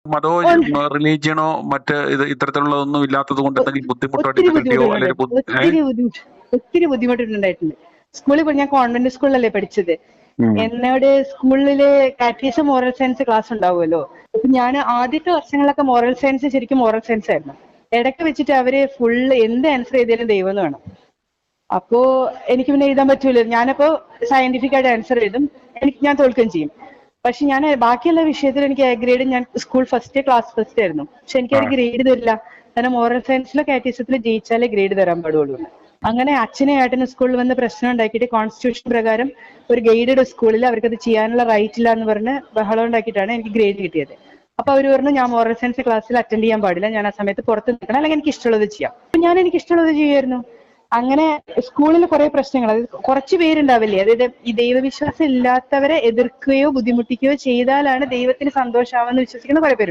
മതമോ ഉണ്ട്. റിലീജിയനോ മറ്റ് ഇത്തരത്തിലുള്ളതൊന്നും ഇല്ലാത്തത് കൊണ്ട് എന്തെങ്കിലും ബുദ്ധിമുട്ടോ ഒത്തിരി ഡിഫിക്കൽട്ടിയോ ബുദ്ധിമുട്ടുകളുണ്ട്. അല്ലെങ്കിൽ ഒത്തിരി ബുദ്ധിമുട്ടുണ്ടായിട്ടുണ്ട്. സ്കൂളിൽ ഞാൻ കോൺവെന്റ് സ്കൂളിലല്ലേ പഠിച്ചത്. ഉം. എന്നോട് സ്കൂളില് കാറ്റഗിസം മോറൽ സയൻസ് ക്ലാസ് ഉണ്ടാവുമല്ലോ. അപ്പൊ ഞാൻ ആദ്യത്തെ വർഷങ്ങളൊക്കെ മോറൽ സയൻസ് ശരിക്കും മോറൽ സയൻസ് ആയിരുന്നു. ഇടയ്ക്ക് വെച്ചിട്ട് അവര് ഫുള്ള് എന്ത് ആൻസർ ചെയ്താലും ദൈവം എന്ന് വേണം. അപ്പോ എനിക്ക് പിന്നെ എഴുതാൻ പറ്റൂല. ഞാനപ്പോ സയന്റിഫിക് ആയിട്ട് ആൻസർ എഴുതും, ഞാൻ തോൽക്കുകയും ചെയ്യും. പക്ഷെ ഞാൻ ബാക്കിയുള്ള വിഷയത്തിൽ എനിക്ക് എ ഗ്രേഡ്, ഞാൻ സ്കൂൾ ഫസ്റ്റ്, ക്ലാസ് ഫസ്റ്റ് ആയിരുന്നു. പക്ഷെ എനിക്കൊരു ഗ്രേഡ് തരില്ല. കാരണം മോറൽ സയൻസിലോ കാറ്റഗിസത്തിലോ ജയിച്ചാലേ ഗ്രേഡ് തരാൻ പാടുള്ളൂ. അങ്ങനെ അച്ഛനെ ഏട്ടനും സ്കൂളിൽ വന്ന് പ്രശ്നം ഉണ്ടാക്കിയിട്ട് കോൺസ്റ്റിറ്റ്യൂഷൻ പ്രകാരം ഒരു ഗൈഡഡ് സ്കൂളിൽ അവർക്കത് ചെയ്യാനുള്ള റൈറ്റ് ഇല്ല എന്ന് പറഞ്ഞ് ബഹളം ഉണ്ടാക്കിയിട്ടാണ് എനിക്ക് ഗ്രേഡ് കിട്ടിയത്. അപ്പൊ അവര് പറഞ്ഞു ഞാൻ മോറൽ സയൻസ് ക്ലാസ്സിൽ അറ്റൻഡ് ചെയ്യാൻ പാടില്ല, ഞാൻ ആ സമയത്ത് പുറത്ത് നിൽക്കണം, അല്ലെങ്കിൽ എനിക്ക് ഇഷ്ടമുള്ളത് ചെയ്യാം. അപ്പൊ ഞാൻ എനിക്ക് ഇഷ്ടമുള്ളത് ചെയ്യുമായിരുന്നു. അങ്ങനെ സ്കൂളിൽ കുറെ പ്രശ്നങ്ങൾ, അതായത് കുറച്ച് പേരുണ്ടാവില്ലേ, അതായത് ഈ ദൈവവിശ്വാസം ഇല്ലാത്തവരെ എതിർക്കുകയോ ബുദ്ധിമുട്ടിക്കുകയോ ചെയ്താലാണ് ദൈവത്തിന് സന്തോഷമാവെന്ന് വിശ്വസിക്കുന്ന കുറെ പേരുണ്ട്.